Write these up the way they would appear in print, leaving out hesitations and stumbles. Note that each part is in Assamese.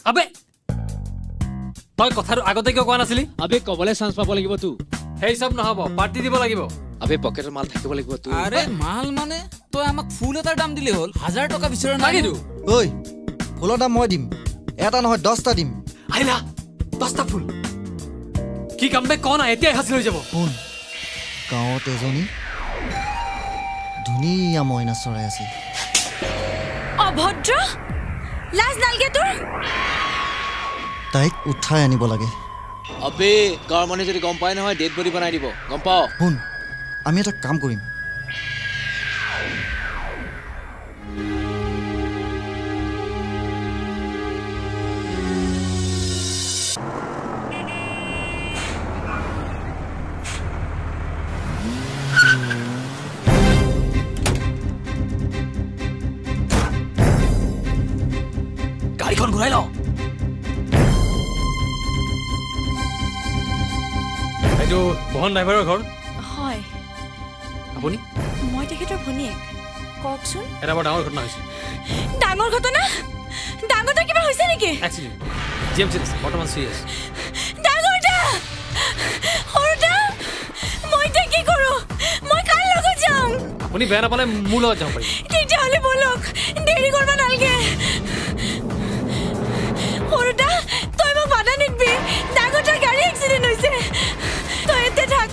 আবে তই কথাটো আগতে কিয় কোৱা নাছিলি? আবে কবলে চান্স পাব লাগিব তো। সেই সব নহব, পাৰ্টি দিব লাগিব। আবে পকেটৰ মাল থাকিব লাগিব তো। আৰে মাল মানে তই আমাক ফুল এটাৰ দাম দিলে হ'ল, 1000 টকা বিচৰা নাই লাগিতো। ঐ ফুলৰ দাম মই দিম, এটা নহয় 10টা দিম। আহিলা 10টা ফুল কি কাম বে কোন এতিয়াই হাসিল হৈ যাব। শুন, গাঁৱত এজনী ধুনীয়া মইনা চৰাই আছিল। অভদ্ৰ, লাজ নালগে তোৰ? তাইক উঠাই আনিব লাগে। আবে গাঁৱৰ মানুহে যদি গম পায় নহয় ডেড বডি বনাই দিব, গম পাও? শুন, আমি এটা কাম কৰিম। গাড়ীখন ঘূৰাই ল। এইটো বহন ড্ৰাইভাৰৰ ঘৰ? হয়, আপুনি? মই তেখেতৰ ভনীয়েক। কওকচোন। এটা বৰ ডাঙৰ ঘটনা হৈছে। ডাঙৰ ঘটনা? ডাঙৰটা কিবা হৈছে নেকি? এক্সিডেণ্ট জিএমচিত আছে, বৰ্তমান চিৰিয়াছ। ডাঙৰটা, সৰুটা, মই এতিয়া কি কৰোঁ? মই কাৰ লগত যাম? আপুনি বেয়া নাপালে মোৰ লগত যাব পাৰিব। তেতিয়াহ'লে বলক, দেৰি কৰিব নালাগে। সৰুটা, তই মোক বাধা নিদিবি। ডাঙৰটাৰ গাড়ী এক্সিডেণ্ট হৈছে। তই এতিয়া থাক,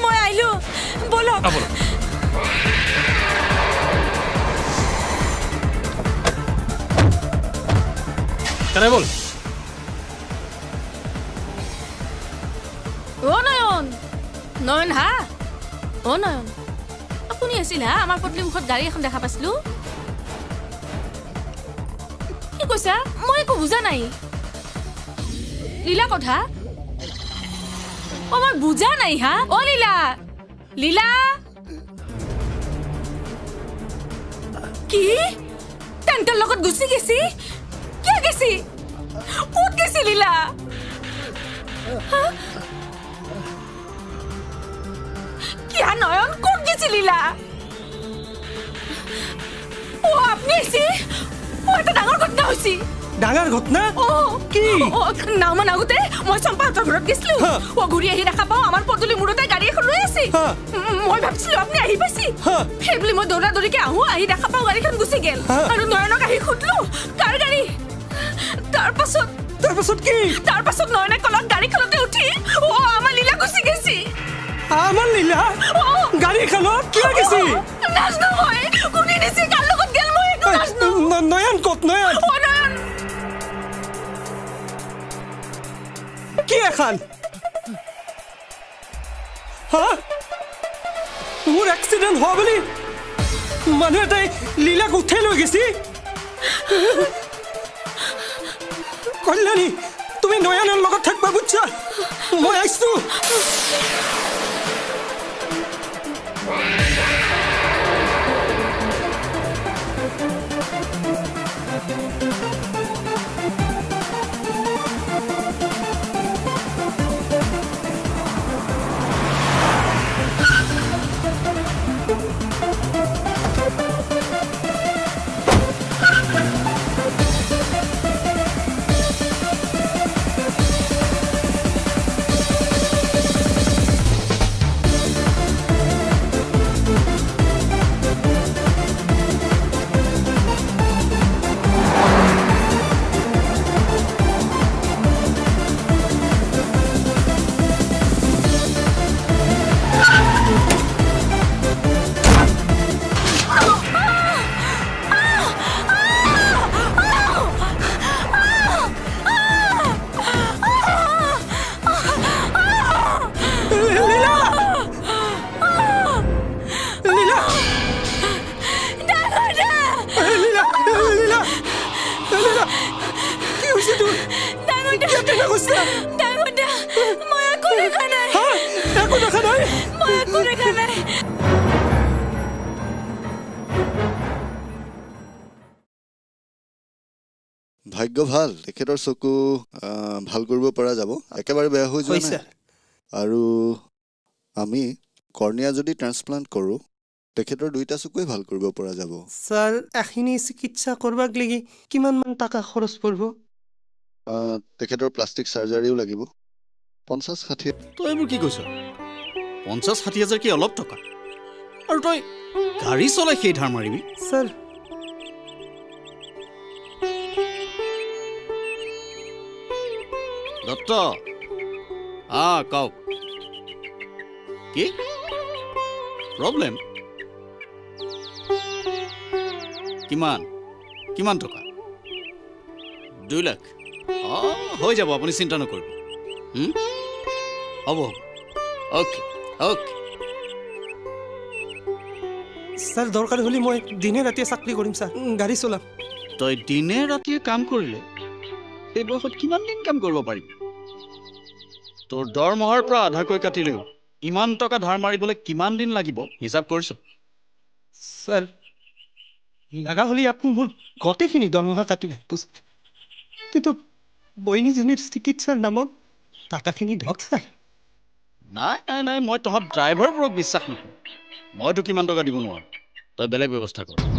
মই আহিলোঁ। বলক। বলক। কেনে বল? অ' নয়ন, নয়ন হা? অ' নয়ন, আপুনি আছিল হা? আমাৰ পদূলি মুখত গাড়ী এখন দেখা পাইছিলোঁ। কি কৈছা? মই একো বুজা নাই। লীলা কথা? অ' মই বুজা নাই হা? অ' লীলা, লীলা কি তেন্তৰ লগত গুচি গেছি? কিয় গেছি? ক'ত গেছি লীলা? কিয়া নয়ন, ক'ত গেছি লীলা? অ' আপনি আহিছি? অ' এটা ডাঙৰ ঘটনা হৈছে। ডাঙৰ ঘটনা? কি? নাওমান আগতে মই চম্পাহঁতৰ ঘৰত গৈছিলো। ঘূৰি আহি দেখা পাওঁ আমাৰ পদূলি মূৰতে গাড়ী এখন ৰৈ আছে। মই ভাবিছিলো আপুনি আহি পাইছি, সেইবুলি মই দৌৰা দৌৰিকে আহো। আহি দেখা পাওঁ গাড়ীখন গুচি গেল। আৰু নয়নক আহি সুধলো কাৰ গাড়ী। তাৰপাছত কি? তাৰপাছত নয়নে কলত গাড়ীখনতে উঠি আমাৰ লীলা গুচি গেছি। আমাৰ লীলা গাড়ীখনত কিয় গেছি? নাজনো মই, কোনে নিছি, কাৰ লগত গেল মই একো নাজনো। নয়ন ক'ত? নয়ন নয়ন কি এখন? হা? মোৰ এক্সিডেণ্ট হোৱা বুলি মানুহ এটাই লীলাক উঠাই লৈ গেছি? কল্যাণী, তুমি নয়নৰ লগত থাকবা বুজছা? মই আহিছো। ভাগ্য ভাল, তেখেতৰ চকু ভাল কৰিব পৰা যাব, একেবাৰে বেয়া হৈ যোৱা নাই। আৰু আমি কৰ্নিয়া যদি ট্ৰান্সপ্লান্ট কৰোঁ তেখেতৰ দুইটা চকুৱে ভাল কৰিব পৰা যাব। স্যাৰ, এখিনি চিকিৎসা কৰবাক লাগি কিমান মান টাকা খৰচ পৰব? তেখেতৰ প্লাষ্টিক চাৰ্জাৰীও লাগিব 50-60। তই এইবোৰ কি কৈছ 50-60 হাজাৰ কি অলপ টকা আৰু তই গাড়ী চলাই সেই ধাৰ মাৰিবি স্যাৰ দত্ত কওক কি প্ৰব্লেম কিমান কিমান টকা 2 লাখ হৈ যাব আপুনি চিন্তা নকৰিব হ'ব অ'কে অ'কে স্যাৰ দৰকাৰ হ'লে মই দিনে ৰাতিয়ে চাকৰি কৰিম স্যাৰ গাড়ী চলাম তই দিনে ৰাতিয়ে কাম কৰিলে এই বয়সত কিমান দিন কাম কৰিব পাৰিবি তোৰ দৰমহাৰ পৰা আধাকৈ কাটিলেও ইমান টকা ধাৰ মাৰিবলৈ কিমান দিন লাগিব হিচাপ কৰিছ স্যাৰ লাগা হ'লে আপুনি মোৰ গোটেইখিনি দৰমহা কাটিলে কিন্তু বইনীজনীৰ চিকিৎসাৰ নামত টাকাখিনি ধৰক স্যাৰ নাই নাই নাই মই তহঁত ড্ৰাইভাৰবোৰক বিশ্বাস নকৰোঁ মইতো কিমান টকা দিব নোৱাৰোঁ তই বেলেগ ব্যৱস্থা কৰ